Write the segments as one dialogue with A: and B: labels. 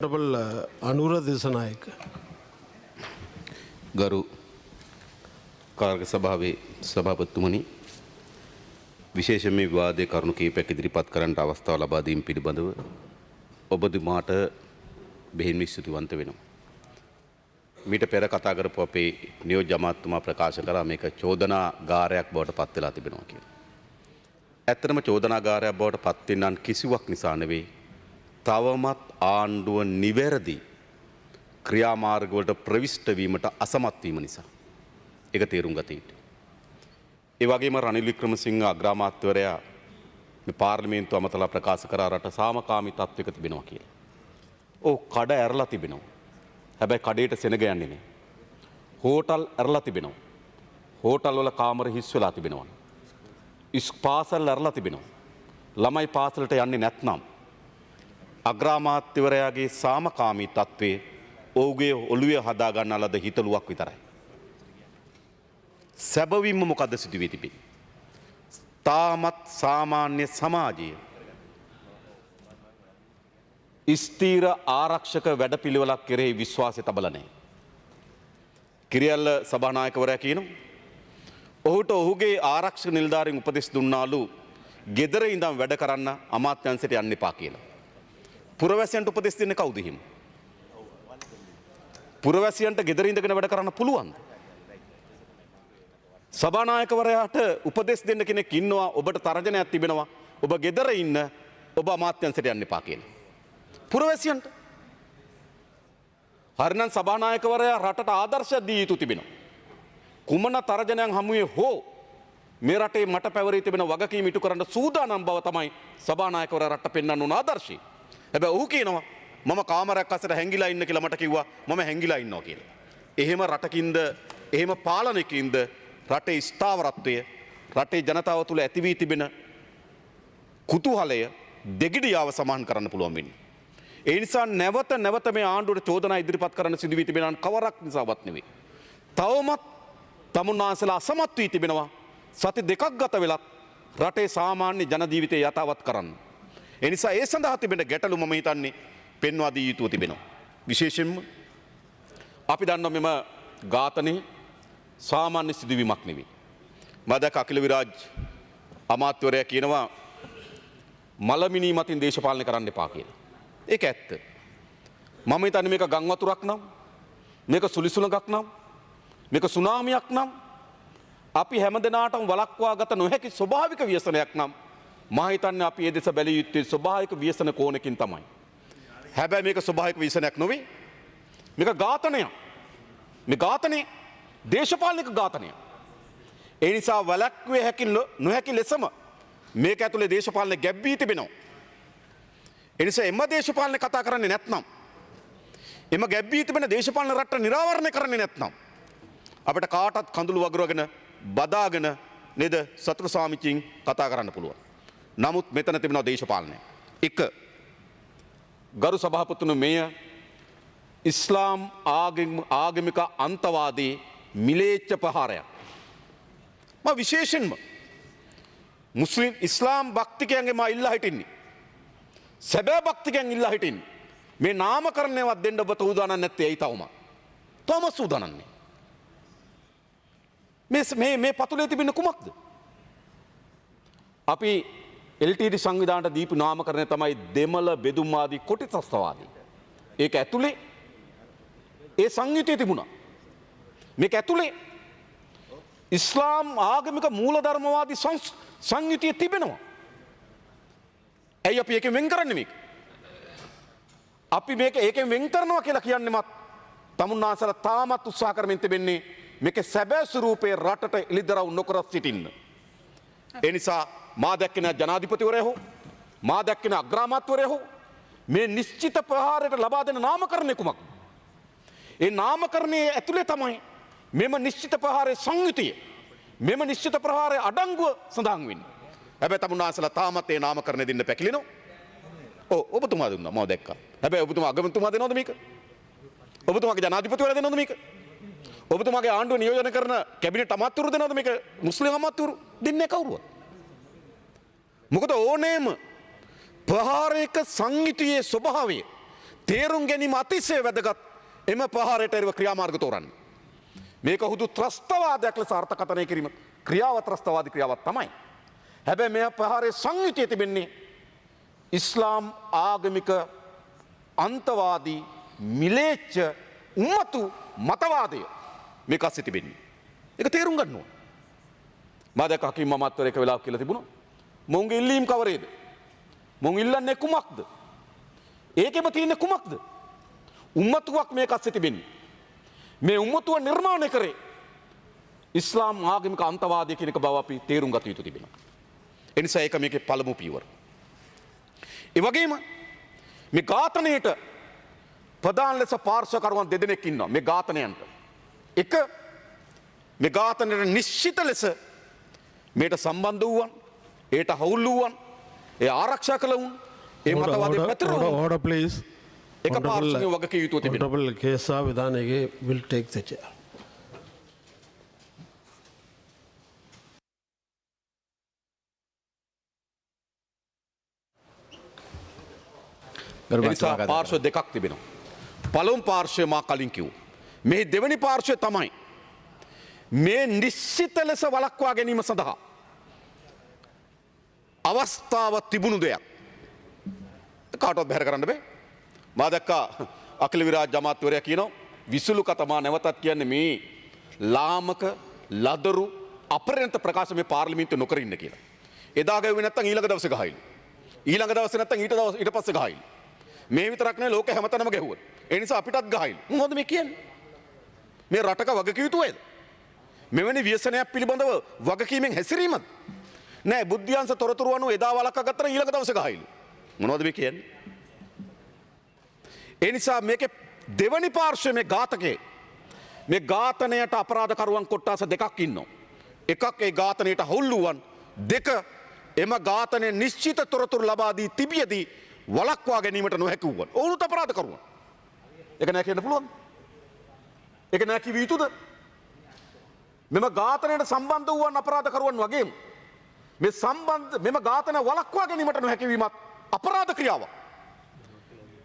A: Double Anura दिसनायक
B: ගරු කාර්ය සභාවේ සභාපතිතුමනි විශේෂයෙන් මේ විවාදයේ කරුණු කිහිපයක් ඉදිරිපත් කරන්නට අවස්ථාව ලබා දීම පිළිබඳව ඔබතුමාට බෙහෙවින් ස්තුතිවන්ත වෙනවා. මීට පෙර කතා කරපු අපේ නියෝජ්‍ය අමාත්‍යතුමා ප්‍රකාශ කරා මේක චෝදනාගාරයක් බවට පත් වෙලා තිබෙනවා කියලා. ඇත්තටම චෝදනාගාරයක් බවට පත් වෙන්නන් කිසිවක් නිසා නෙවෙයි. තවමත් ආණ්ඩුව නිවැරදි ක්‍රියාමාර්ගවලට ප්‍රවිෂ්ඨ වීමට අසමත් වීම නිසා. ඒක තේරුම් ගත යුතුයි. ඒ වගේම රනිල් වික්‍රමසිංහ අග්‍රාමාත්‍යවරයා මේ පාර්ලිමේන්තුව අමතලා ප්‍රකාශ කරා රට සාමකාමී තත්වයක තිබෙනවා කියලා. ඔව් කඩ ඇරලා තිබෙනවා. හැබැයි කඩේට සෙනග යන්නේ නැහැ. හෝටල් ඇරලා තිබෙනවා. හෝටල් වල කාමර හිස් වෙලා තිබෙනවා. පාසල් ඇරලා තිබෙනවා. ළමයි පාසලට යන්නේ නැත්නම් අග්‍රාමාත්‍යවරයාගේ සාමකාමී තත්ත්වයේ ඔහුගේ ඔළුවේ හදා ගන්නා ලද හිතලුවක් විතරයි. සැබවින්ම මොකද්ද සිදු වී තිබෙන්නේ? තාමත් සාමාන්‍ය සමාජයේ ස්ථීර ආරක්ෂක වැඩපිළිවෙලක් කෙරෙහි විශ්වාසය තබලා නැහැ. කිරියල්ල සභානායකවරයා කියනවා ඔහුට ඔහුගේ ආරක්ෂක නිලධාරීන් උපදෙස් දුන්නාලු ගෙදර ඉඳන් වැඩ කරන්න අමාත්‍යංශයට යන්න එපා කියලා. පුරවැසියන්ට උපදෙස් දෙන්නේ කවුද හිම? පුරවැසියන්ට ගෙදර ඉඳගෙන වැඩ කරන්න පුළුවන්ද? සභානායකවරයාට උපදෙස් දෙන්න කෙනෙක් ඉන්නවා ඔබට තරජනයක් තිබෙනවා ඔබ ගෙදර ඉන්න ඔබ අමාත්‍යංශයට යන්න එපා කියලා. පුරවැසියන්ට හරිනම් සභානායකවරයා රටට ආදර්ශයක් දී යුතු තිබෙනවා. කුමන තරජනයන් හමුවේ හෝ මේ රටේ මට පැවරී තිබෙන වගකීම් ඉටු කරන්න සූදානම් බව තමයි සභානායකවරයා රට පෙන්වන්න උන ආදර්ශය. හැබැයි ඔහු කියනවා මම කාමරයක් අස්සට හැංගිලා ඉන්න කියලා මට කිව්වා මම හැංගිලා ඉන්නවා කියලා. එහෙම රටකින්ද එහෙම පාලනයකින්ද රටේ ස්ථාවරත්වය රටේ ජනතාව තුළ ඇති වී තිබෙන කුතුහලය දෙගිඩියාව සමාන කරන්න පුළුවන් වෙන්නේ. ඒ නිසා නැවත නැවත මේ ආණ්ඩුවට චෝදනා ඉදිරිපත් කරන්න සිදු වී තිබෙනා කවරක් නිසාවත් නෙවෙයි. තවමත් තමුන්නාන්සලා අසමත් වී තිබෙනවා සති දෙකක් ගත වෙලත් රටේ සාමාන්‍ය ජන ජීවිතය යථාවත් කරන්න. ඒ නිසා ඒ සඳහා තිබෙන ගැටලු මම හිතන්නේ පෙන්වා දී යුතුව තිබෙනවා. විශේෂයෙන්ම අපි දන්නවා මෙම ඝාතනය සාමාන්‍ය සිදුවීමක් නෙවෙයි. මම දැක්ක අකිල විරාජ් අමාත්‍යවරයා කියනවා මලමිනී මතින් දේශපාලනය කරන්න එපා කියලා. ඒක ඇත්ත. මම හිතන්නේ මේක ගම් වතුරක් නම් මේක සුලිසුලඟක් නම් මේක සුනාමියක් නම් අපි හැමදෙනාටම වළක්වා ගත නොහැකි ස්වභාවික ව්‍යසනයක් නම් මම හිතන්නේ අපි ඒ දෙස බැලිය යුත්තේ ස්වභාවික ව්‍යසන කෝණකින් තමයි. හැබැයි මේක ස්වභාවික ව්‍යසනයක් නොවේ. මේක ඝාතනයක්. මේ ඝාතනය දේශපාලනික ඝාතනයක්. ඒ නිසා වළක්විය හැකි නොහැකි ලෙසම මේක ඇතුලේ දේශපාලන ගැබ් වී තිබෙනවා. ඒ නිසා එම දේශපාලන කතා කරන්නේ නැත්නම් එම ගැබ් වී තිබෙන දේශපාලන රට නිරාවරණය කරන්නේ නැත්නම් අපිට කාටත් කඳුළු වගුරගෙන බදාගෙන නේද සතුරු සාමිචින් කතා කරන්න පුළුවන්. නමුත් මෙතන තිබෙනවා දේශපාලනය. එක ගරු සභාපතිතුමනි මෙය ඉස්ලාම් ආගමික අන්තවාදී මිලේච්ඡ ප්‍රහාරයක්. මම විශේෂයෙන්ම මුස්ලිම් ඉස්ලාම් භක්තිකයන්ගේ මා ඉල්ලා හිටින්නේ. සැබෑ භක්තිකයන් ඉල්ලා හිටින්නේ. මේ නාමකරණයවත් දෙන්න ඔබ සූදානම් නැත්තේ ඇයි තවම? තවම සූදානම් නැහැ. මේ පතුලේ තිබෙන කුමක්ද? අපි LTD සංවිධානයට දීපු නාමකරණය තමයි දෙමළ බෙදුම්වාදී කොටිත්‍රස්තවාදී. ඒක ඇතුලේ ඒ සංයුතිය තිබුණා. මේක ඇතුලේ ඉස්ලාම් ආගමික මූලධර්මවාදී සංයුතිය තිබෙනවා. ඇයි අපි ඒකෙන් වෙන් කරන්නේ මේක? අපි මේක ඒකෙන් වෙන් කරනවා කියලා කියන්නේමත් තමුන්නාන්සලා තාමත් උත්සාහ කරමින් තිබෙන්නේ මේකේ සැබෑ ස්වරූපයේ රටට එළිදරව් නොකර සිටින්න. ඒ නිසා මා දැක්කේ නැ ජනාධිපතිවරයා හෝ මා දැක්කේ නැ අග්‍රාමාත්‍යවරයා හෝ මේ නිශ්චිත ප්‍රහාරයට ලබා දෙන නාමකරණය කුමක්ද? ඒ නාමකරණයේ ඇතුලේ තමයි මෙම නිශ්චිත ප්‍රහාරයේ සංයුතිය මෙම නිශ්චිත ප්‍රහාරයේ අඩංගුව සඳහන් වෙන්නේ. හැබැයි තමුන්නාන්සලා තාමත් ඒ නාමකරණය දෙන්න පැකිලෙනවා. ඔබතුමා දුන්නා මම දැක්කා. හැබැයි ඔබතුමා අගමැතිතුමා දෙනවද මේක? ඔබතුමාගේ ජනාධිපතිවරයා දෙනවද මේක? ඔබතුමාගේ ආණ්ඩුව නියෝජනය කරන කැබිනට් අමාත්‍යවරු දෙනවද මේක? මුස්ලිම් අමාත්‍යවරු දෙන්නේ කවුරුවත්? මොකද ඕනෑම ප්‍රහාරයක සංයුතියේ ස්වභාවය තේරුම් ගැනීම අතිශය වැදගත් එම ප්‍රහාරයට එරෙහිව ක්‍රියාමාර්ග තෝරන්න. මේක හුදු ත්‍රස්තවාදයක් ලෙස අර්ථකථනය කිරීම ක්‍රියාව ත්‍රස්තවාදී ක්‍රියාවක් තමයි. හැබැයි මේ ප්‍රහාරයේ සංයුතිය තිබෙන්නේ ඉස්ලාම් ආගමික අන්තවාදී මිලේච්ඡ උම්මතු මතවාදය මේක අස්සේ තිබෙන්නේ. ඒක තේරුම් ගන්න ඕන. මම දැක්ක හකීම් මහත්වර එක වෙලාවක කියලා තිබුණා. මොවුන්ගේ ඉල්ලීම් කවරේද? මොවුන් ඉල්ලන්නේ කුමක්ද? ඒකෙම තියෙන්නේ කුමක්ද? උම්මතුවක් මේක අස්සේ තිබෙන්නේ. මේ උම්මතුව නිර්මාණය කරේ ඉස්ලාම් ආගමික අන්තවාදය කියන එක බව අපි තේරුම් ගත යුතු තිබෙනවා. ඒ නිසා ඒක මේකේ පළමු පියවර. ඒ වගේම මේ ඝාතනයේට ප්‍රධාන ලෙස පාර්ශ්වකරුවන් දෙදෙනෙක් ඉන්නවා මේ ඝාතනයන්ට. එක මේ ඝාතනයට නිශ්චිත ලෙස මේට සම්බන්ධ වූවන්, ඒට හවුල් වූවන්, ඒ ආරක්ෂා කළවුන්, ඒ මතවාදී පැතිරුණු
A: order please.
B: එක පාර්ශ්වයෙන් වගකීම් යුතුව තිබෙනවා.
A: Honorable Kesa Vidhanege will take the chair.
B: එනිසා පාර්ශ්ව දෙකක් තිබෙනවා. පළමු පාර්ශ්වය මා කලින් කිව්වා. මේ දෙවැනි පාර්ශ්වය තමයි මේ නිශ්චිත ලෙස වළක්වා ගැනීම සඳහා අවස්ථාව තිබුණු දෙයක්. කාටවත් බැහැර කරන්න බෑ. මා දැක්කා අකිල විරාජ් ජමාත්වරයා කියනවා විසුලු කතමා නැවතත් කියන්නේ මේ ලාමක ලදරු අපරිණත ප්‍රකාශ මේ පාර්ලිමේන්තුවේ නොකර ඉන්න කියලා. එදා ගාවේ නැත්තම් ඊළඟ දවසේ ගහයිලු. ඊළඟ දවසේ නැත්තම් ඊට පස්සේ ගහයිලු. මේ විතරක් නෙවෙයි ලෝකේ හැමතැනම ගැහුවා. ඒ නිසා අපිටත් ගහයිලු. මොකද මේ කියන්නේ? මේ රටක වගකීම් යුතුයද? මෙවැනි ව්‍යසනයක් පිළිබඳව වගකීමෙන් හැසිරීමද? නෑ බුද්ධ්‍යංශ තොරතුරු අනුව එදා වළක්වා ගත්තට ඊළඟ දවසේ ගහයිලු. මොනවද මේ කියන්නේ? ඒ නිසා මේකේ දෙවනි පාර්ශ්වයේ මේ ඝාතකේ මේ ඝාතනයට අපරාධකරුවන් කොට්ටාස දෙකක් ඉන්නවා. එකක් ඒ ඝාතනයට හවුල් වූවන්, දෙක එම ඝාතනයේ නිශ්චිත තොරතුරු ලබා දී තිබියදී වළක්වා ගැනීමට නොහැකි වූවන්. ඔවුනුත් අපරාධකරුවන්. ඒක නෑ කියන්න පුළුවන්. ඒක නෑ කිව යුතුද? මෙම ඝාතනයට සම්බන්ධ වූවන් අපරාධකරුවන් වගේම මෙම ඝාතන වළක්වා ගැනීමට නොහැකි වීමත් අපරාධ ක්‍රියාවක්.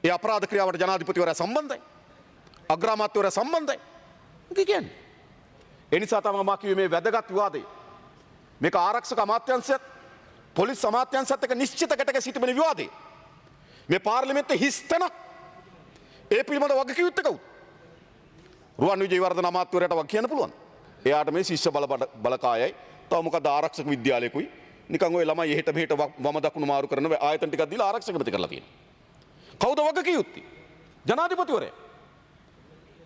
B: ඒ අපරාධ ක්‍රියාවට ජනාධිපතිවරයා සම්බන්ධයි. අග්‍රාමාත්‍යවරයා සම්බන්ධයි. ඒක කියන්නේ. ඒ නිසා තමයි මා කිව්වේ මේ වැදගත් විවාදය. මේක ආරක්ෂක අමාත්‍යාංශයත් පොලිස් අමාත්‍යාංශයත් එක්ක නිශ්චිත ගැටක සිටින විවාදය. මේ පාර්ලිමේන්තුවේ හිස් තැනක්. ඒ පිළිබඳ වගකීම් යුත්තේ කවුද? රුවන් විජේවර්ධන අමාත්‍යවරයාට වග කියන්න පුළුවන්. එයාට මේ ශිෂ්‍ය බලකායයි තව මොකද ආරක්ෂක විද්‍යාලයකුයි නිකන් ඔය ළමයි එහෙට මෙහෙට වම දකුණු මාරු කරන ආයතන ටිකක් දීලා ආරක්ෂක ප්‍රති කරලා තියෙනවා. කවුද වගකීම් යුත්තේ? ජනාධිපතිවරයා.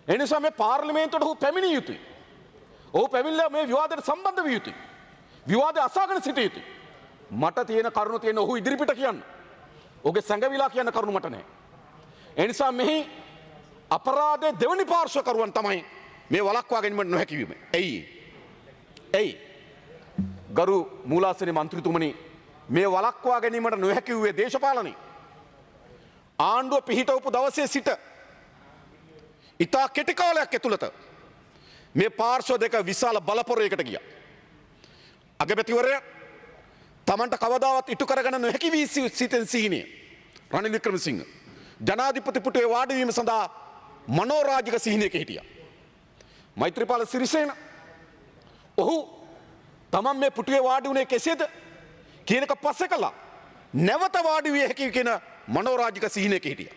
B: ඒ නිසා මේ පාර්ලිමේන්තුවට ඔහු පැමිණිය යුතුයි. ඔහු පැමිණලා මේ විවාදයට සම්බන්ධ විය යුතුයි. විවාදය අසාගෙන සිටිය යුතුයි. මට තියෙන කරුණු තියෙන ඔහු ඉදිරිපිට කියන්න. ඔහුගේ සැඟවිලා කියන්න කරුණු මට නැහැ. ඒ නිසා මෙහි අපරාධයේ දෙවනි පාර්ශ්වකරුවන් තමයි මේ වළක්වා ගැනීමට නොහැකි වීම. ඇයි? ගරු මූලාසන මන්ත්‍රීතුමනි මේ වළක්වා ගැනීමට නොහැකි වූයේ දේශපාලනයි. ආණ්ඩුව පිහිටවපු දවසේ සිට ඉතා කෙටි කාලයක් ඇතුළත මේ පාර්ශ්ව දෙක විශාල බලපොරයකට ගියා. අගමැතිවරයා තමන්ට කවදාවත් ඉටු කරගන්න නොහැකි වී සිටින සිහිනය රනිල් වික්‍රමසිංහ ජනාධිපති පුටුවේ වාඩි වීම සඳහා මනෝරාජික සිහිනයක හිටියා. මෛත්‍රීපාල සිරිසේන ඔහු තමන් මේ පුටුවේ වාඩි වුණේ කෙසේද කියන එක පස්සේ කළා. නැවත වාඩි විය හැකි කියන මනෝරාජික සිහිනයක හිටියා.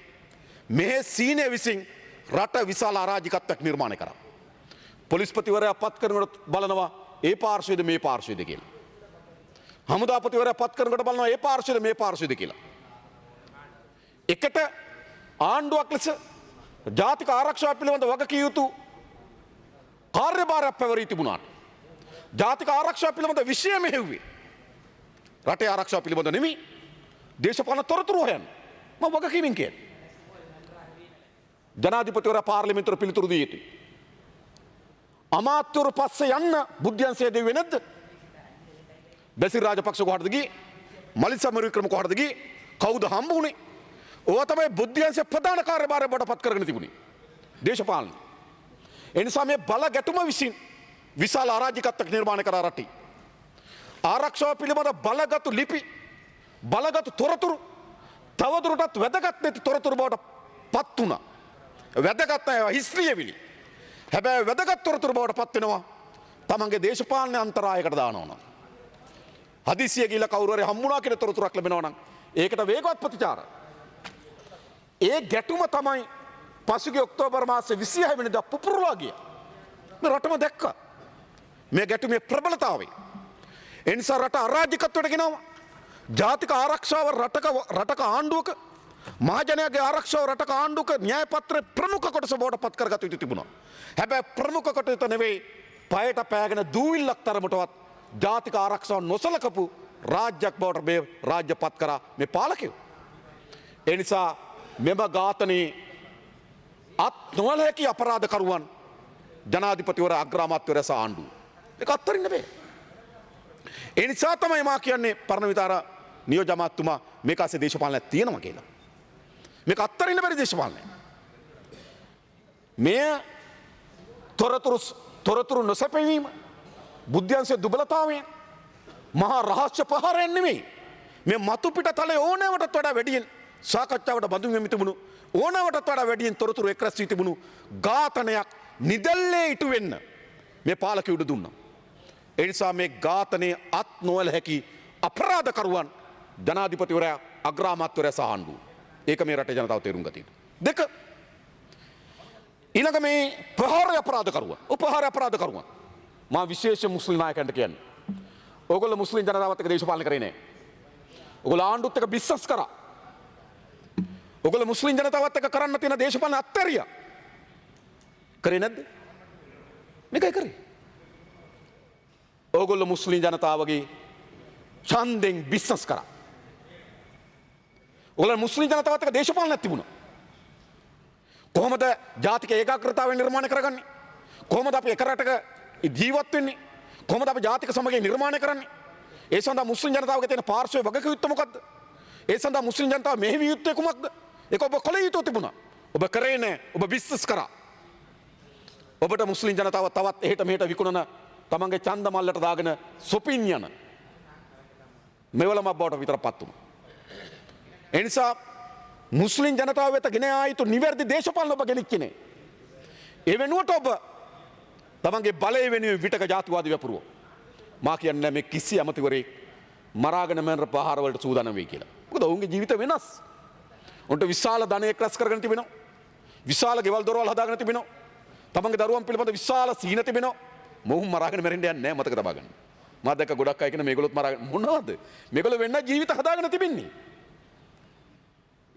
B: මේ සිහිනය විසින් රට විශාල අරාජිකත්වයක් නිර්මාණය කරා. පොලිස්පතිවරයා පත් කරනකොට බලනවා ඒ පාර්ශ්වයේද මේ පාර්ශ්වයේද කියලා. හමුදාපතිවරයා පත් කරනකොට බලනවා ඒ පාර්ශ්වයේද මේ පාර්ශ්වයේද කියලා. එකට ආණ්ඩුවක් ලෙස ජාතික ආරක්ෂාව පිළිබඳ වගකිය යුතු කාර්යභාරයක් පැවරී තිබුණාට ජාතික ආරක්ෂාව පිළිබඳ විෂය මෙහෙව්වේ රටේ ආරක්ෂාව පිළිබඳ නෙමෙයි දේශපාලන තොරතුරු හොයන්න. මම වගකීමෙන් කියන්නේ. ජනාධිපතිවරයා පාර්ලිමේන්තුවට පිළිතුරු දී යුතුයි. අමාත්‍යවරු පස්සේ යන්න බුද්ධ්‍යංශය දෙව්වේ නැද්ද? බැසිල් රාජපක්ෂ කොහටද ගියේ? මලිත් සමරවික්‍රම කොහටද ගියේ? කවුද හම්බ වුණේ? ඕවා තමයි බුද්ධ්‍යංශයේ ප්‍රධාන කාර්යභාරය බවට පත් කරගෙන තිබුණේ. දේශපාලන. ඒ නිසා මේ බල ගැටුම විසින් විශාල අරාජිකත්වයක් නිර්මාණය කරා රටේ. ආරක්ෂාව පිළිබඳ බලගත් ලිපි බලගත් තොරතුරු තවදුරටත් වැදගත් නැති තොරතුරු බවට පත් වුණා. වැදගත් අය හිස්ලියවිලි. හැබැයි වැදගත් තොරතුරු බවට පත් වෙනවා තමන්ගේ දේශපාලන අන්තරායකට දානවා නම්. හදිසිය ගිහලා කවුරු හරි හම්බුණා කියලා තොරතුරක් ලැබෙනවා නම් ඒකට වේගවත් ප්‍රතිචාර. ඒ ගැටුම තමයි පසුගිය ඔක්තෝබර් මාසේ 26 වෙනිදා පුපුරලා ගියා. මේ රටම දැක්කා. මේ ගැටුමේ ප්‍රබලතාවය. ඒ නිසා රට අරාජිකත්වයට ගෙනවා. ජාතික ආරක්ෂාව රටක ආණ්ඩුවක මහජනයාගේ ආරක්ෂාව රටක ආණ්ඩුවක න්‍යාය පත්‍රයේ ප්‍රමුඛ කොටස බවට පත් කරගත යුතු තිබුණා. හැබැයි ප්‍රමුඛ කොටස නෙවෙයි පයට පෑගෙන දූවිල්ලක් තරමටවත් ජාතික ආරක්ෂාව නොසලකපු රාජ්‍යයක් බවට මේ රාජ්‍ය පත් කරා මේ පාලකයෝ. ඒ නිසා මෙම ඝාතනයේ අත් නොවල හැකි අපරාධකරුවන් ජනාධිපතිවර අග්‍රාමාත්‍යවරයා සහ ආණ්ඩුව. ඒක අත්හරින්න බෑ. ඒ නිසා තමයි මා කියන්නේ පරණ විතාර නියෝජ්‍ය අමාත්‍යතුමා මේක ASCII දේශපාලනයක් තියෙනවා කියලා. මේක අත්හරින්න බැරි දේශපාලනයක්. මේ තොරතුරු නොසැපීම බුද්ධ්‍යංශයේ දුබලතාවය මහා රහස්‍ය ප්‍රහාරයක් නෙමෙයි. මේ මතු පිට තලයේ ඕනෑමටත් වඩා වැඩියෙන් සාකච්ඡාවට බඳුන් වෙමි තිබුණු ඕනෑමටත් වඩා වැඩියෙන් තොරතුරු එක්රැස් වී තිබුණු ඝාතනයක් නිදැල්ලේ ඉටු වෙන්න මේ පාලකයෝ උඩ දුන්නා. ඒ නිසා මේ ඝාතනයේ අත් නොවල හැකි අපරාධකරුවන් ජනාධිපතිවරයා අග්‍රාමාත්‍යවරයා සහ ආණ්ඩුව. ඒක මේ රටේ ජනතාව තේරුම් ගත යුතුයි. දෙක ඊළඟ මේ ප්‍රහාර අපරාධකරුවන් උපහාර අපරාධකරුවන් මා විශේෂ මුස්ලිම් නායකයන්ට කියන්නේ. ඕගොල්ලෝ මුස්ලිම් ජනතාවත් එක්ක දේශපාලන කරේ නෑ. ඕගොල්ලෝ ආණ්ඩුවත් එක්ක බිස්නස් කරා. ඕගොල්ලෝ මුස්ලිම් ජනතාවත් එක්ක කරන්න තියෙන දේශපාලන අත්හැරියා. කරේ නැද්ද? මේකයි කරේ. ඕගොල්ලෝ මුස්ලිම් ජනතාවගේ ඡන්දෙන් බිස්නස් කරා. ඕගොල්ලෝ මුස්ලිම් ජනතාවත් එක්ක දේශපාලනයක් තිබුණා. කොහොමද ජාතික ඒකාග්‍රතාවය නිර්මාණය කරගන්නේ? කොහොමද අපි එක රටක ජීවත් වෙන්නේ? කොහොමද අපි ජාතික සමගිය නිර්මාණය කරන්නේ? ඒ සඳහා මුස්ලිම් ජනතාවගේ තියෙන පාර්ශ්වයේ වගකීම් මොකක්ද? ඒ සඳහා මුස්ලිම් ජනතාව මෙහෙවි යුත්තේ කුමක්ද? ඒක ඔබ කළ යුතු තිබුණා. ඔබ කරේ නැහැ. ඔබ බිස්නස් කරා. ඔබට මුස්ලිම් ජනතාව තවත් එහෙට මෙහෙට විකුණන තමන්ගේ ඡන්ද මල්ලට දාගෙන සොපින් යන මෙවලම බවට විතරපත් වුණා. ඒ නිසා මුස්ලිම් ජනතාව වෙත ගෙන ආ යුතු නිවැරදි දේශපාලන ඔබ ගෙනිච්චේ නැහැ. ඒ වෙනුවට ඔබ තමන්ගේ බලය වෙනුවෙන් විටක ජාතිවාදී වැපරුවා. මා කියන්නේ මේ කිසි අමතිවරයෙක් මරාගෙන මරන ප්‍රහාර වලට සූදානම් වෙයි කියලා. මොකද ඔවුන්ගේ ජීවිත වෙනස්. උන්ට විශාල ධනයක් රැස් කරගෙන තිබෙනවා. විශාල ගෙවල් දොරවල් හදාගෙන තිබෙනවා. තමන්ගේ දරුවන් පිළිබඳ විශාල සීන තිබෙනවා. මොහුන් මරාගෙන මැරෙන්න යන්නේ නැහැ මතක තබා ගන්න. මා දැක්ක ගොඩක් අය කියන මේගොල්ලොත් මරාගෙන මොනවද? මේගොල්ලෝ වෙන්න ජීවිත හදාගෙන තිබෙන්නේ.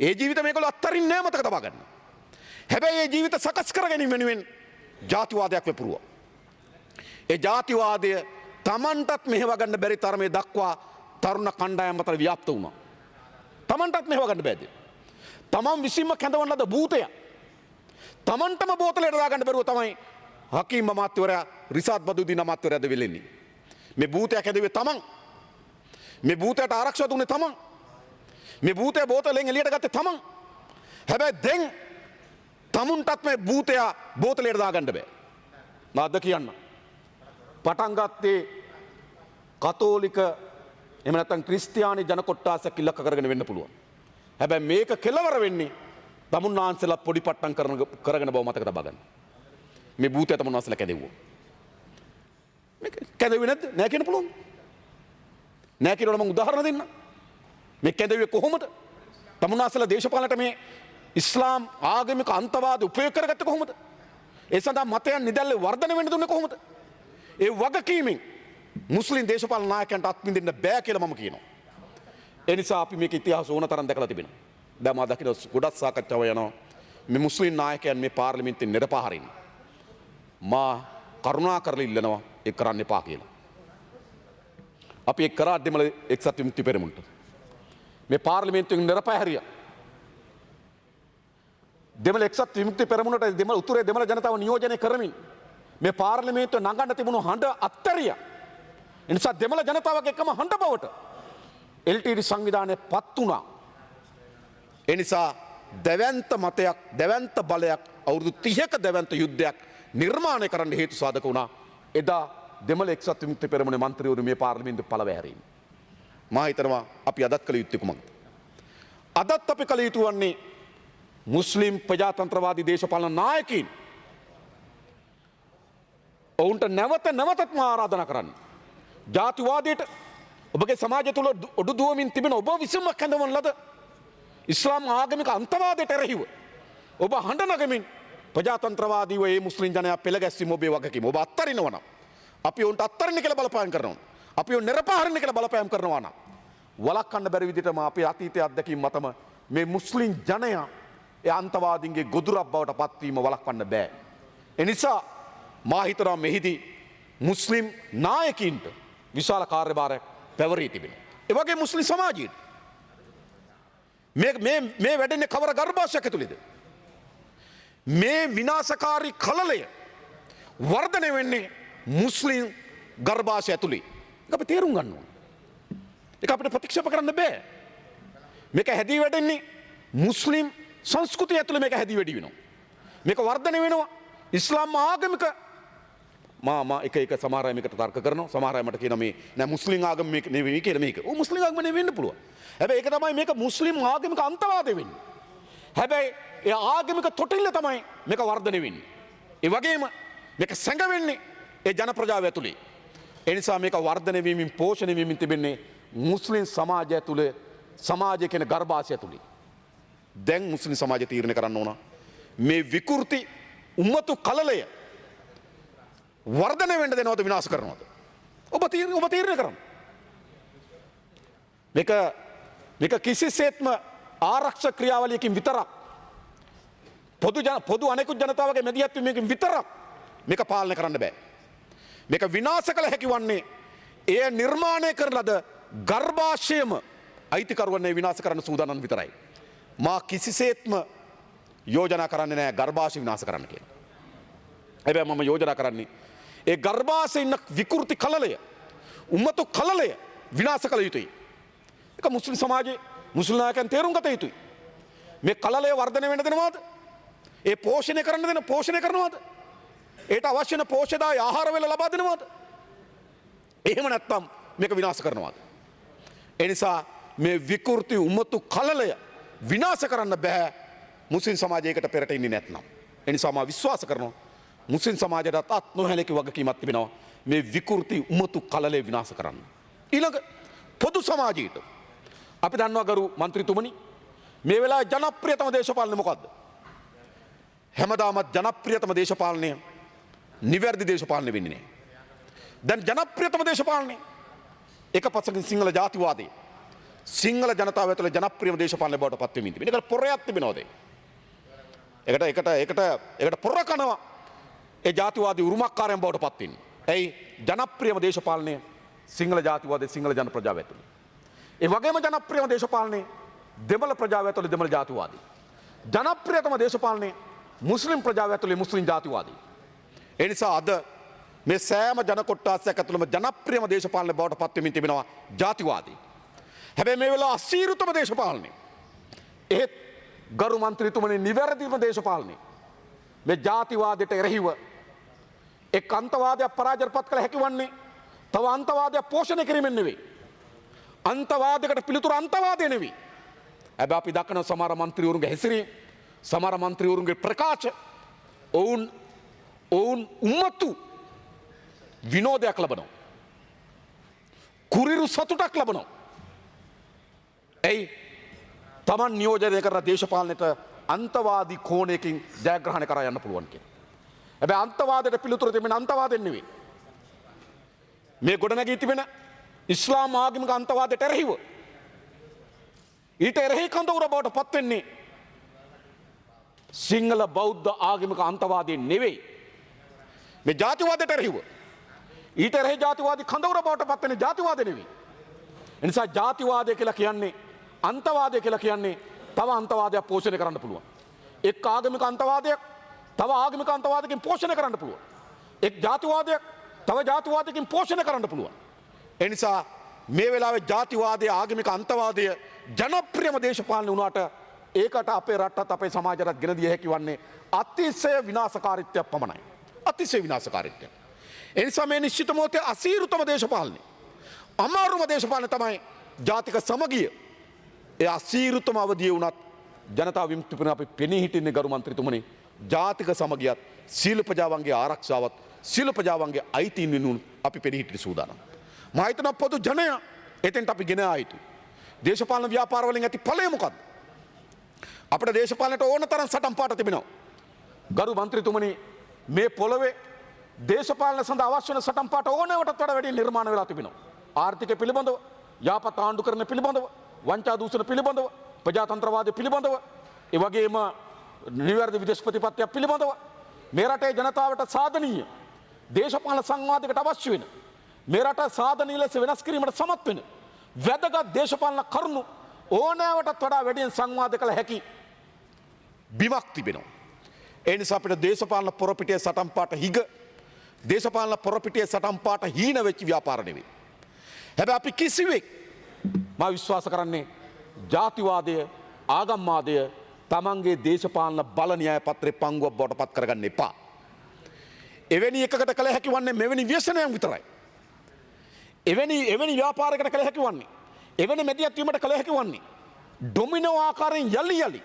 B: ඒ ජීවිත මේගොල්ලෝ අත්තරින්නේ නැහැ මතක තබා ගන්න. හැබැයි ඒ ජීවිත සකස් කර ගැනීම වෙනුවෙන් ජාතිවාදයක් වෙපුරුවා. ඒ ජාතිවාදය තමන්ටත් මෙහෙව ගන්න බැරි තරමේ දක්වා තරුණ කණ්ඩායම් අතර ව්‍යාප්ත වුණා. තමන්ටත් මෙහෙව ගන්න බැද්ද. තමන් විසින්ම කැඳවන ලද භූතය තමන්ටම බෝතලයට දාගන්න බැරුව තමයි හකීම් අමාත්‍යවරයා රිසාද් බදුදීන් අමාත්‍යවරයාද වෙලෙන්නේ. මේ භූතය කැඳුවේ තමන්. මේ භූතයට ආරක්ෂා දුන්නේ තමන්. මේ භූතය බෝතලෙන් එළියට ගත්තේ තමන්. හැබැයි දැන් තමුන්ටත් මේ භූතය බෝතලයට දාගන්න බෑ. මාද කියන්න. පටන් ගත්තේ කතෝලික එහෙම නැත්නම් ක්‍රිස්තියානි ජන කොට්ටාසයක් ඉලක්ක කරගෙන වෙන්න පුළුවන්. හැබැයි මේක කෙලවර වෙන්නේ තමුන් වහන්සේලා පොඩි පට්ටම් කරගෙන බව මතක තබා ගන්න. මේ භූතය තමුන් වහන්සේලා කැදෙව්වා. මේක කැදෙන්නේ නැද්ද? නෑ කියන්න පුළුවන්. නෑ කියනකොට මම උදාහරණ දෙන්න. මේ කැදෙව්වේ කොහොමද? තමුන් වහන්සේලා දේශපාලනට මේ ඉස්ලාම් ආගමික අන්තවාද උපයෝග කරගත්තේ කොහොමද? ඒ සඳහා මතයන් නිදැල්ලේ වර්ධනය වෙන්න දුන්නේ කොහොමද? ඒ වගකීමෙන් මුස්ලිම් දේශපාලන නායකයන්ට අත්විඳින්න බෑ කියලා මම කියනවා. ඒ නිසා අපි මේක ඉතිහාස ඕන තරම් දැකලා තිබෙනවා. දැන් මා දකින ගොඩක් සාකච්ඡාව යනවා මේ මුස්ලිම් නායකයන් මේ පාර්ලිමේන්තුවේ නිරපහරින්. මා කරුණා කරලා ඉල්ලනවා ඒක කරන්න එපා කියලා. අපි ඒක කරා දෙමළ එක්සත් විමුක්ති පෙරමුණට. මේ පාර්ලිමේන්තුවෙන් නිරපහරියා. දෙමළ එක්සත් විමුක්ති පෙරමුණට දෙමළ උතුරේ දෙමළ ජනතාව නියෝජනය කරමින් මේ පාර්ලිමේන්තුව නගන්න තිබුණු හඬ අත්තරියා. ඒ නිසා දෙමළ ජනතාවගේ එකම හඬ බවට LTT සංවිධානය පත් වුණා. ඒ නිසා දැවැන්ත මතයක් දැවැන්ත බලයක් අවුරුදු 30ක දැවැන්ත යුද්ධයක් නිර්මාණය කරන්න හේතු සාධක වුණා. එදා දෙමළ එක්සත් විමුක්ති පෙරමුණේ මන්ත්‍රීවරු මේ පාර්ලිමේන්තුව පළවැහැරීම. මා හිතනවා අපි අදත් කළ යුත්තේ කුමක්ද? අදත් අපි කළ යුතු වන්නේ මුස්ලිම් ප්‍රජාතන්ත්‍රවාදී දේශපාලන නායකින් ඔවුන්ට නැවතත් ආරාධනා කරන්න. ජාතිවාදයට ඔබගේ සමාජය තුළ ඔඩු දුවමින් තිබෙන ඔබ විසින්ම කැඳවන ලද ඉස්ලාම් ආගමික අන්තවාදයට එරෙහිව ඔබ හඬ නගමින් ප්‍රජාතන්ත්‍රවාදීව ඒ මුස්ලිම් ජනයා පෙළගැස්වීම ඔබේ වගකීම. ඔබ අත්තරිනවා නම් අපි ඔවුන්ට අත්තරින්න කියලා බලපෑම් කරනවා. අපි ඔවුන් නිරපාහරින්න කියලා බලපෑම් කරනවා නම් වළක්වන්න බැරි විදිහටම අපේ අතීතයේ අත්දැකීම් මතම මේ මුස්ලිම් ජනයා ඒ අන්තවාදීන්ගේ ගොදුරක් බවට පත්වීම වළක්වන්න බෑ. ඒ නිසා මා හිතනවා මෙහිදී මුස්ලිම් නායකින්ට විශාල කාර්යභාරයක් පැවරී තිබෙනවා. ඒ වගේ මුස්ලිම් සමාජයට මේ වැඩෙන්නේ කවර ගර්භාෂයක් ඇතුළේද? මේ විනාශකාරී කලලය වර්ධනය වෙන්නේ මුස්ලිම් ගර්භාෂය ඇතුළේ. ඒක අපි තේරුම් ගන්න ඕන. ඒක අපිට ප්‍රතික්ෂේප කරන්න බෑ. මේක හැදී වැඩෙන්නේ මුස්ලිම් සංස්කෘතිය ඇතුළේ මේක හැදී වැඩි වෙනවා. මේක වර්ධනය වෙනවා ඉස්ලාම් ආගමික එක සමහර අය මේකට තර්ක කරනවා. සමහර අය මට කියනවා මේ නෑ මුස්ලිම් ආගම මේක නෙවෙයි කියලා මේක. ඔව් මුස්ලිම් ආගම නෙවෙයි වෙන්න පුළුවන්. හැබැයි ඒක තමයි මේක මුස්ලිම් ආගමික අන්තවාදය වෙන්නේ. හැබැයි ඒ ආගමික තොටිල්ල තමයි මේක වර්ධනය වෙන්නේ. ඒ වගේම මේක සැඟවෙන්නේ ඒ ජන ප්‍රජාව ඇතුලේ. ඒ නිසා මේක වර්ධනය වීමෙන් පෝෂණය වීමෙන් තිබෙන්නේ මුස්ලිම් සමාජය ඇතුලේ සමාජය කියන ගර්භාෂය ඇතුලේ. දැන් මුස්ලිම් සමාජය තීරණය කරන්න ඕන මේ විකෘති උම්මතු කලලය වර්ධනය වෙන්න දෙනවද විනාශ කරනවද? ඔබ තීරණය කරන්න. මේක කිසිසේත්ම ආරක්ෂක ක්‍රියාවලියකින් විතරක් පොදු අනෙකුත් ජනතාවගේ මැදිහත්වීමකින් විතරක් මේක පාලනය කරන්න බෑ. මේක විනාශ කළ හැකි වන්නේ එය නිර්මාණය කරන ලද ගර්භාෂයම අයිතිකරුවන්නේ විනාශ කරන්න සූදානම් විතරයි. මා කිසිසේත්ම යෝජනා කරන්නේ නැහැ ගර්භාෂය විනාශ කරන්න කියලා. හැබැයි මම යෝජනා කරන්නේ ඒ ගර්භාෂයේ ඉන්න විකෘති කලලය උම්මතු කලලය විනාශ කළ යුතුයි. ඒක මුස්ලිම් සමාජයේ මුස්ලිම් නායකයන් තේරුම් ගත යුතුයි. මේ කලලය වර්ධනය වෙන්න දෙනවද? ඒ පෝෂණය කරනවද? ඒට අවශ්‍ය වෙන පෝෂ්‍යදාය ආහාර වේල ලබා දෙනවද? එහෙම නැත්නම් මේක විනාශ කරනවද? ඒ නිසා මේ විකෘති උම්මතු කලලය විනාශ කරන්න බෑ මුස්ලිම් සමාජයකට පෙරට ඉන්නේ නැත්නම්. ඒ නිසා මම විශ්වාස කරනවා මුස්ලිම් සමාජයට අත් නොහැලකි වගකීමක් තිබෙනවා මේ විකෘති උම්මතු කලලය විනාශ කරන්න. ඊළඟ පොදු සමාජයට අපි දන්නවා ගරු මන්ත්‍රීතුමනි මේ වෙලාවේ ජනප්‍රියතම දේශපාලනය මොකද්ද? හැමදාමත් ජනප්‍රියතම දේශපාලනය නිවැරදි දේශපාලනය වෙන්නේ නැහැ. දැන් ජනප්‍රියතම දේශපාලනය එක පසකින් සිංහල ජාතිවාදී සිංහල ජනතාව ඇතුළේ ජනප්‍රියම දේශපාලනය බවට පත් වෙමින් තිබෙනවා. ඒකට පොරයක් තිබෙනවද? ඒකට පොර කනවා ඒ ජාතිවාදී උරුමකාරයන් බවට පත් වෙන්නේ. ඇයි ජනප්‍රියම දේශපාලනය සිංහල ජාතිවාදී සිංහල ජන ප්‍රජාව ඇතුළේ. ඒ වගේම ජනප්‍රියම දේශපාලනය දෙමළ ප්‍රජාව ඇතුළේ දෙමළ ජාතිවාදී. ජනප්‍රියතම දේශපාලනය මුස්ලිම් ප්‍රජාව ඇතුළේ මුස්ලිම් ජාතිවාදී. ඒ නිසා අද මේ සෑම ජන කොට්ටාසයක් ඇතුළේම ජනප්‍රියම දේශපාලනය බවට පත් වෙමින් තිබෙනවා ජාතිවාදී. හැබැයි මේ වෙලාව අසීරුතම දේශපාලනය. ඒත් ගරු මන්ත්‍රීතුමනි නිවැරදිම දේශපාලනය. මේ ජාතිවාදයට එරෙහිව එක් අන්තවාදයක් පරාජයපත් කළ හැකි වන්නේ තව අන්තවාදයක් පෝෂණය කිරීමෙන් නෙවෙයි. අන්තවාදයකට පිළිතුරු අන්තවාදය නෙවෙයි. හැබැයි අපි දකින සමහර මන්ත්‍රීවරුන්ගේ හැසිරීම සමහර මන්ත්‍රීවරුන්ගේ ප්‍රකාශ ඔවුන් උම්මතු විනෝදයක් ලබනවා. කුරිරු සතුටක් ලබනවා. ඇයි තමන් නියෝජනය කරන දේශපාලනයට අන්තවාදී කෝණයකින් ජයග්‍රහණය කරා යන්න පුළුවන් කියලා. හැබැයි අන්තවාදයට පිළිතුරු දෙමින් අන්තවාදයෙන් නෙවෙයි. මේ ගොඩනැගී තිබෙන ඉස්ලාම් ආගමික අන්තවාදයට එරෙහිව ඊට එරෙහි කඳවුර බවට පත් වෙන්නේ සිංහල බෞද්ධ ආගමික අන්තවාදයෙන් නෙවෙයි. මේ ජාතිවාදයට එරෙහිව ඊට එරෙහි ජාතිවාදී කඳවුර බවට පත් වෙන්නේ ජාතිවාද නෙවෙයි. ඒ නිසා ජාතිවාදය කියලා කියන්නේ අන්තවාදය කියලා කියන්නේ තව අන්තවාදයක් පෝෂණය කරන්න පුළුවන්. එක් ආගමික අන්තවාදයක් තව ආගමික අන්තවාදයකින් පෝෂණය කරන්න පුළුවන්. එක් ජාතිවාදයක් තව ජාතිවාදයකින් පෝෂණය කරන්න පුළුවන්. ඒ නිසා මේ වෙලාවේ ජාතිවාදය ආගමික අන්තවාදය ජනප්‍රියම දේශපාලනය වුණාට ඒකට අපේ රටත් අපේ සමාජයටත් ගෙන දිය හැකි වන්නේ අතිශය විනාශකාරීත්වයක් පමණයි. අතිශය විනාශකාරීත්වයක්. ඒ නිසා මේ නිශ්චිත මොහොතේ අසීරුතම දේශපාලනය අමාරුම දේශපාලනය තමයි ජාතික සමගිය. ඒ අසීරුතම අවධිය වුණත් ජනතා විමුක්ති පෙරමුණ අපි පෙනී හිටින්නේ ගරු මන්ත්‍රීතුමනි ජාතික සමගියත් සීල ප්‍රජාවන්ගේ ආරක්ෂාවත් සීල ප්‍රජාවන්ගේ අයිතීන් වෙනුවෙන් අපි පෙනී හිටින සූදානම්. මම හිතනවා පොදු ජනයා එතෙන්ට අපි ගෙන ආ යුතුයි. දේශපාලන ව්‍යාපාර වලින් ඇති ඵලය මොකක්ද? අපිට දේශපාලනයට ඕන තරම් සටන් පාට තිබෙනවා. ගරු මන්ත්‍රීතුමනි මේ පොළවේ දේශපාලන සඳහා අවශ්‍ය වන සටන් පාට ඕනෑවටත් වඩා වැඩි නිර්මාණ වෙලා තිබෙනවා. ආර්ථිකය පිළිබඳව, යාපත් ආණ්ඩුකරණ පිළිබඳව, වංචා දූෂණ පිළිබඳව, ප්‍රජාතන්ත්‍රවාදය පිළිබඳව, ඒ වගේම නිවැරදි විදේශ ප්‍රතිපත්තිය පිළිබඳව මේ රටේ ජනතාවට සාධනීය දේශපාලන සංවාදයකට අවශ්‍ය වෙන මේ රට සාධනීය ලෙස වෙනස් කිරීමට සමත් වෙන වැදගත් දේශපාලන කරුණු ඕනෑවටත් වඩා වැඩියෙන් සංවාද කළ හැකි බිමක් තිබෙනවා. ඒ නිසා අපිට දේශපාලන පොරපිටියේ සටන් පාට හිග දේශපාලන පොරපිටියේ සටන් පාට හීන වෙච්ච ව්‍යාපාර නෙවෙයි. හැබැයි අපි කිසිවෙක් මා විශ්වාස කරන්නේ ජාතිවාදය ආගම්වාදය තමන්ගේ දේශපාලන බල න්‍යාය පත්‍රයේ පංගුවක් බවට පත් කරගන්න එපා. එවැනි එකකට කළ හැකි වන්නේ මෙවැනි ව්‍යසනයන් විතරයි. එවැනි ව්‍යාපාරයකට කළ හැකි වන්නේ එවැනි මැදිහත් වීමට කළ හැකි වන්නේ ඩොමිනෝ ආකාරයෙන් යලි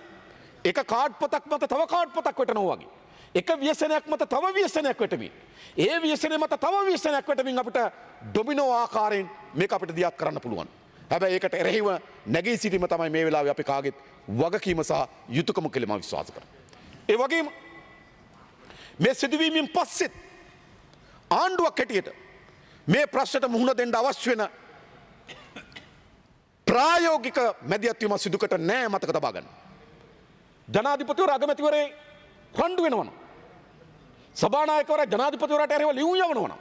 B: එක කාඩ් පතක් මත තව කාඩ් පතක් වෙටනවා වගේ. එක ව්‍යසනයක් මත තව ව්‍යසනයක් වෙටමින් ඒ ව්‍යසනය මත තව ව්‍යසනයක් වෙටමින් අපිට ඩොමිනෝ ආකාරයෙන් මේක අපිට දියත් කරන්න පුළුවන්. හැබැයි ඒකට එරෙහිව නැගී සිටීම තමයි මේ වෙලාවේ අපි කාගෙත් වගකීම සහ යුතුයකම කියලා මම විශ්වාස කරනවා. ඒ වගේම මේ සිදුවීමෙන් පස්සෙත් ආණ්ඩුවක් හැටියට මේ ප්‍රශ්නට මුහුණ දෙන්න අවශ්‍ය වෙන ප්‍රායෝගික මැදිහත් වීම සිදු කොට නෑ මතක තබා ගන්න. ජනාධිපතිවරයා අගමැතිවරේ රණ්ඩු වෙනවනම් සභානායකවරයා ජනාධිපතිවරයාට එරෙහිව ලියුම් යවනවනම්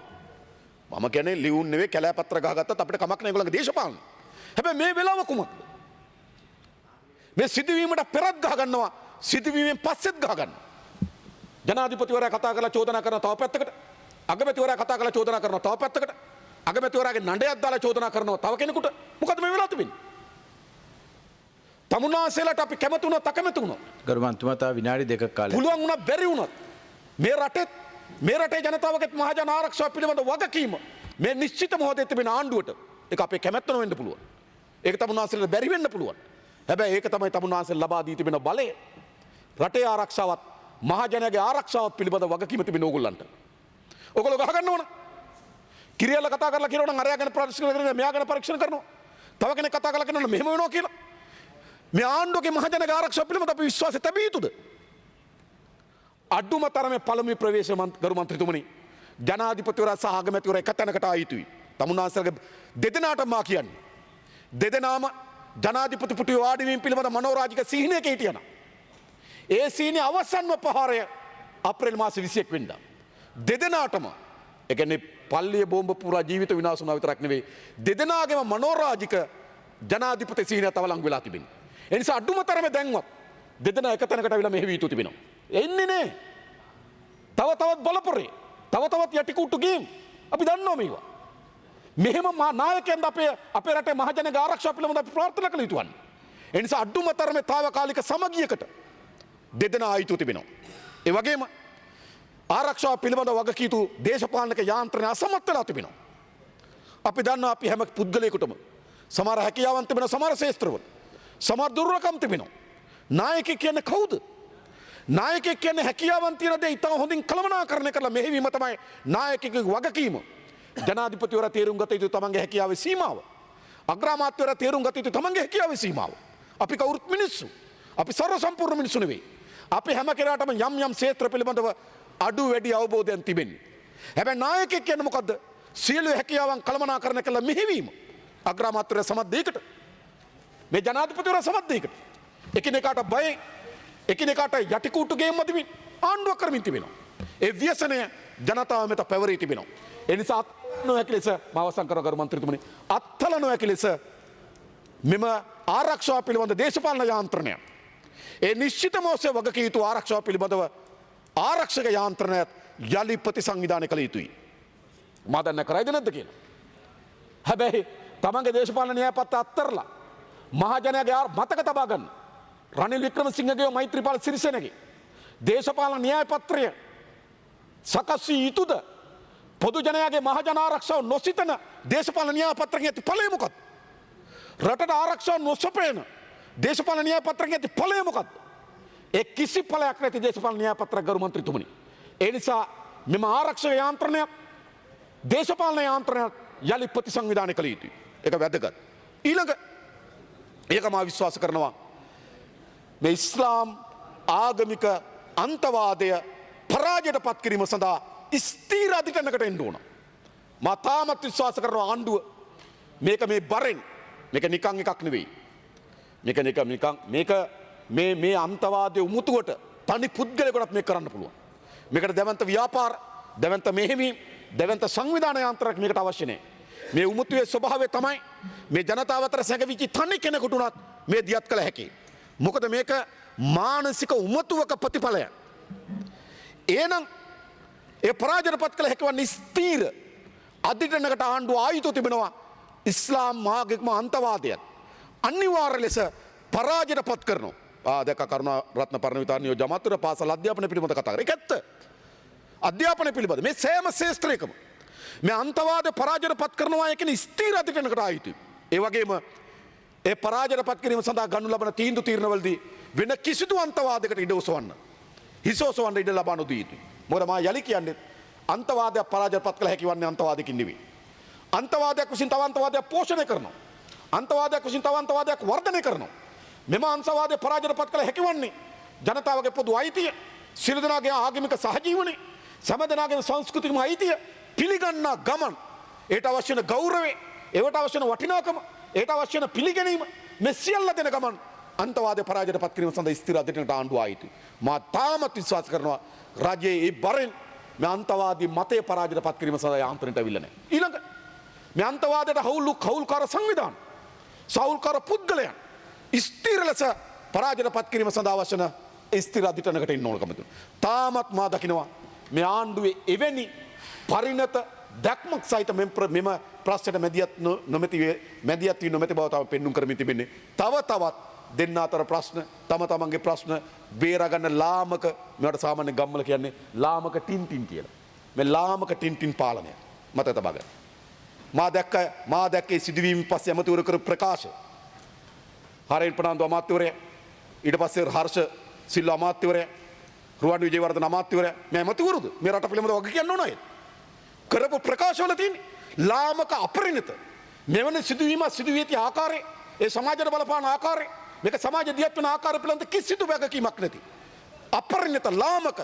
B: මම කියන්නේ ලියුම් නෙවෙයි කැලෑපත්‍ර ගහගත්තත් අපිට කමක් නෑ ඒගොල්ලන්ගේ දේශපාලන. හැබැයි මේ වෙලාව කුමක්ද? මේ සිදුවීමට පෙරත් ගහ ගන්නවා සිදුවීමෙන් පස්සෙත් ගහ ගන්නවා. ජනාධිපතිවරයා කතා කරලා චෝදනා කරන තව පැත්තකට අගමැතිවරයා කතා කරලා චෝදනා කරන තව පැත්තකට අගමැතිවරයාගේ නඩයක් දාලා චෝදනා කරනවා තව කෙනෙකුට. මොකද මේ වෙලාව තිබෙන්නේ? තමුන්නාසෙලට අපි කැමති වුණත් අකමැති වුණත්
C: ගරු මන්ත්‍රීතුමා විනාඩි 2ක කාලයක්
B: පුළුවන් වුණා බැරි වුණත් මේ රටේ ජනතාවගේ මහජන ආරක්ෂාව පිළිබඳ වගකීම මේ නිශ්චිත මොහොතේ තිබෙන ආණ්ඩුවට ඒක අපේ කැමැත්ත නොවෙන්න පුළුවන්. ඒක තමුන්නාසෙලට බැරි වෙන්න පුළුවන්. හැබැයි ඒක තමයි තමුන්නාසෙල ලබා දී තිබෙන බලය. රටේ ආරක්ෂාවත් මහජනයාගේ ආරක්ෂාවත් පිළිබඳ වගකීම තිබෙන ඕගොල්ලන්ට. ඔයගොල්ලෝ ගහ ගන්න ඕන. කිරියල්ල කතා කරලා කියනවා නම් අරයා ගැන පරීක්ෂණ කරනවා මෙයා ගැන පරීක්ෂණ කරනවා. තව කෙනෙක් කතා කරලා කියනවා මෙහෙම වෙනවා කියලා. මේ ආණ්ඩුවගේ මහජනක ආරක්ෂාව පිළිබඳ අපි විශ්වාසය තැබිය යුතුද? අඩුම තරමේ පළමු ප්‍රවේශ ගරු මන්ත්‍රීතුමනි ජනාධිපතිවරයා සහ අගමැතිවරයා එක තැනකට ආ යුතුයි. තමුන්නාන්සේගේ දෙදෙනාටම මා කියන්නේ. දෙදෙනාම ජනාධිපති පුටුවේ වාඩි වීම පිළිබඳ මනෝරාජික සිහිනයක හිටියනම් ඒ සිහිනේ අවසන්ම පහරය අප්‍රේල් මාසේ 21 වෙනිදා. දෙදෙනාටම ඒ කියන්නේ පල්ලිය බෝම්බ පුරා ජීවිත විනාශ වුණා විතරක් නෙවෙයි දෙදෙනාගේම මනෝරාජික ජනාධිපති සිහිනය තව ලඟ වෙලා තිබෙනවා. ඒ නිසා අඩුම තරමේ දැන්වත් දෙදෙනා එක තැනකට අවිලා මෙහෙවි යුතු තිබෙනවා. එන්නේ නේ. තව තවත් බලපොරේ. තව තවත් යටිකුට්ටු ගේම්. අපි දන්නවා මේවා. මෙහෙම නායකයන්ද අපේ රටේ මහජනක ආරක්ෂාව පිළිබඳව අපි ප්‍රාර්ථනා කළ යුතුවන්නේ. ඒ නිසා අඩුම තරමේ తాවකාලික සමගියකට දෙදෙනා ආයුතු තිබෙනවා. ඒ වගේම ආරක්ෂාව පිළිබඳව වගකීතු දේශපාලනික යාන්ත්‍රණය අසමත් වෙලා තිබෙනවා. අපි දන්නවා අපි හැම පුද්ගලයෙකුටම සමහර හැකියාවන් තිබෙන සමහර ශේෂ්ත්‍රවල සමහර දුර්වලකම් තිබෙනවා. නායකයෙක් කියන්නේ කවුද? නායකයෙක් කියන්නේ හැකියාවන් තියෙන දේ ඉතාම හොඳින් කළමනාකරණය කරලා මෙහෙවීම තමයි නායකයෙකුගේ වගකීම. ජනාධිපතිවරයා තේරුම් ගත යුතු තමන්ගේ හැකියාවේ සීමාව. අග්‍රාමාත්‍යවරයා තේරුම් ගත යුතු තමන්ගේ හැකියාවේ සීමාව. අපි කවුරුත් මිනිස්සු. අපි සර්ව සම්පූර්ණ මිනිස්සු නෙවෙයි. අපි හැම කෙනාටම යම් ක්ෂේත්‍ර පිළිබඳව අඩු වැඩි අවබෝධයක් තිබෙන්නේ. හැබැයි නායකයෙක් කියන්නේ මොකද්ද? සියලු හැකියාවන් කළමනාකරණය කරලා මෙහෙවීම. අග්‍රාමාත්‍යවරයා සමත් දෙයකට. මේ ජනාධිපතිවරයා සමත් දෙයකට. එකිනෙකාට බය එකිනෙකාට යටිකුට්ටු ගේම් මැදින් ආණ්ඩුව කරමින් තිබෙනවා. ඒ ව්‍යසනය ජනතාව මෙත පැවරී තිබෙනවා. ඒ නිසා නොහැකි ලෙස මවසන් කර ගරු මන්ත්‍රීතුමනි අත්හල නොහැකි ලෙස මෙම ආරක්ෂාව පිළිබඳ දේශපාලන යාන්ත්‍රණය ඒ නිශ්චිතම ඔස්සේ වගකිය යුතු ආරක්ෂාව පිළිබඳව ආරක්ෂක යාන්ත්‍රණයත් යලි ප්‍රතිසංවිධානය කළ යුතුයි. මා දන්නේ කරයිද නැද්ද කියලා. හැබැයි තමන්ගේ දේශපාලන න්‍යායපත්‍ර අත්තරලා මහජනයාගේ මතක තබා ගන්න. රනිල් වික්‍රමසිංහගේ මෛත්‍රීපාල සිරිසේනගේ දේශපාලන න්‍යායපත්‍රය සකස් වී යුතුද? පොදු ජනයාගේ මහජන ආරක්ෂාව නොසිතන දේශපාලන න්‍යායපත්‍රයෙන් ඇති ඵලය මොකක්ද? රටට ආරක්ෂාව නොසපයන දේශපාලන න්‍යාය පත්‍රකයේ ඇති ඵලය මොකක්ද? ඒ කිසි ඵලයක් නැති දේශපාලන න්‍යාය පත්‍රයක් ගරු මන්ත්‍රීතුමනි. ඒ නිසා මෙම ආරක්ෂක යාන්ත්‍රණයක් දේශපාලන යාන්ත්‍රණයක් යලි ප්‍රතිසංවිධානය කළ යුතුයි. ඒක වැදගත්. ඊළඟ ඒක මා විශ්වාස කරනවා මේ ඉස්ලාම් ආගමික අන්තවාදය පරාජයට පත් කිරීම සඳහා ස්ථීර අධිකරණයකට එන්න ඕන. මා තාමත් විශ්වාස කරනවා ආණ්ඩුව මේක මේ බරෙන් මේක නිකන් එකක් නෙවෙයි. මේක මේ අන්තවාදයේ උමුතුවට තනි පුද්ගලයෙකුට මේක කරන්න පුළුවන්. මේකට දැවන්ත ව්‍යාපාර, දැවන්ත මෙහෙවීම්, දැවන්ත සංවිධාන යන්ත්‍රයක් මේකට අවශ්‍ය නැහැ. මේ උමුතුවේ ස්වභාවය තමයි මේ ජනතාව අතර සැඟවිච්ච තනි කෙනෙකුට උනත් මේ දියත් කළ හැකියි. මොකද මේක මානසික උමතුවක ප්‍රතිඵලයක්. එහෙනම් ඒ පරාජයටපත් කළ හැකිවන්නේ ස්ථීර අධිකරණයකට ආණ්ඩුව ආයුධ තිබෙනවා. ඉස්ලාම් ආගමික අන්තවාදයත් අනිවාර්ය ලෙස පරාජයට පත් කරනවා. දැක කරුණා රත්න පරණවිතාන නියෝජ්‍ය අමාත්‍යවර පාසල් අධ්‍යාපනය පිළිබඳ කතා කරා. ඒක ඇත්ත. අධ්‍යාපනය පිළිබඳ මේ සෑම ශාස්ත්‍රයකම මේ අන්තවාද පරාජයට පත් කරනවා කියන ස්ථීර අධිකරණයකට ආයුතුයි. ඒ වගේම ඒ පරාජයට පත් කිරීම සඳහා ගනු ලබන තීන්දුව තීරණවලදී වෙන කිසිදු අන්තවාදයකට ඉඩ ඔසවන්න හිස ඔසවන්න ඉඩ ලබා නොදී යුතුයි. මොකද මා යලි කියන්නේ අන්තවාදයක් පරාජයට පත් කළ හැකි වන්නේ අන්තවාදයකින් නෙවෙයි. අන්තවාදයක් විසින් තව අන්තවාදයක් පෝෂණය කරනවා. අන්තවාදයක් විසින් තව අන්තවාදයක් වර්ධනය කරනවා. මෙම අන්තවාදය පරාජයට පත් කළ හැකි වන්නේ ජනතාවගේ පොදු අයිතිය, සියලු දෙනාගේ ආගමික සහජීවනය, සෑම දෙනාගේම සංස්කෘතිකම අයිතිය පිළිගන්නා ගමන් ඒට අවශ්‍ය වෙන ගෞරවය, ඒවට අවශ්‍ය වෙන වටිනාකම, ඒට අවශ්‍ය වෙන පිළිගැනීම මේ සියල්ල දෙන ගමන් අන්තවාදය පරාජයට පත් කිරීම සඳහා ස්ථිර අධිකරණයට ආණ්ඩුව ආයුතුයි. මා තාමත් විශ්වාස කරනවා රජයේ ඒ බරෙන් මේ අන්තවාදී මතය පරාජයට පත් කිරීම සඳහා යාන්ත්‍රණයට අවිල්ල නැහැ. ඊළඟ මේ අන්තවාදයට හවුල්කාර සංවිධාන, සවුල්කාර පුද්ගලයන් ස්ථිර ලෙස පරාජයට පත් කිරීම සඳහා අවශ්‍ය වෙන ස්ථිර අධිකරණයකට ඉන්න ඕනකම තියෙනවා. තාමත් මා දකිනවා මේ ආණ්ඩුවේ එවැනි පරිණත දැක්මක් සහිත මෙම ප්‍රශ්නයට මැදිහත් වී නොමැති බව තව පෙන්නුම් කරමින් තිබෙන්නේ. තව තවත් දෙන්න අතර ප්‍රශ්න, තම තමන්ගේ ප්‍රශ්න බේරගන්න ලාමක, මේවට සාමාන්‍ය ගම්වල කියන්නේ ලාමක ටින්ටින් කියලා. මේ ලාමක ටින්ටින් පාලනය මත තබා ගන්න. මා දැක්කේ සිදුවීම් පස්සේ ඇමතිවරු කරපු ප්‍රකාශ. හරෙන් ප්‍රනාන්දු අමාත්‍යවරයා, ඊට පස්සේ හර්ෂ සිල්වා අමාත්‍යවරයා, රුවන් විජේවර්ධන අමාත්‍යවරයා, මේ ඇමතිවරුද මේ රට පිළිබඳව වග කියන්න ඕන අය. කරපු ප්‍රකාශවල තියෙන්නේ ලාමක අපරිණත මෙවැනි සිදුවීමක් සිදුවී ඇති ආකාරය, ඒ සමාජයට බලපාන ආකාරය, මේක සමාජ දියත් වෙන ආකාරය පිළිබඳ කිසිදු වගකීමක් නැති අපරිණත ලාමක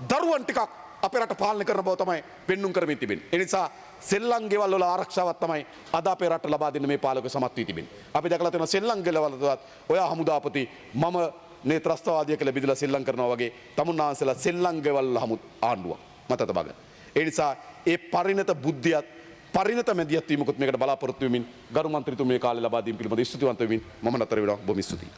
B: දරුවන් ටිකක් අපේ රට පාලනය කරන බව තමයි පෙන්නුම් කරමින් තිබෙන්නේ. ඒ නිසා සෙල්ලම් ගෙවල් වල ආරක්ෂාවක් තමයි අද අපේ රට ලබා දෙන්න මේ පාලක සමත් වී තිබෙන්නේ. අපි දැකලා තියෙනවා සෙල්ලම් ගෙවල් වලවත් ඔය හමුදාපති මම මේ ත්‍රස්තවාදිය කියලා බෙදලා සෙල්ලම් කරනවා වගේ තමුන්නාන්සලා සෙල්ලම් ගෙවල් ආණ්ඩුවක් මත තබා ගන්න. ඒ නිසා ඒ පරිණත බුද්ධියත් පරිණත මැදිහත් වීමකුත් මේකට බලාපොරොත්තු වෙමින් ගරු මන්ත්‍රීතුමා මේ කාලේ ලබා දීම පිළිබඳව ස්තුතිවන්ත වෙමින් මම නතර වෙනවා. බොහොම ස්තුතියි.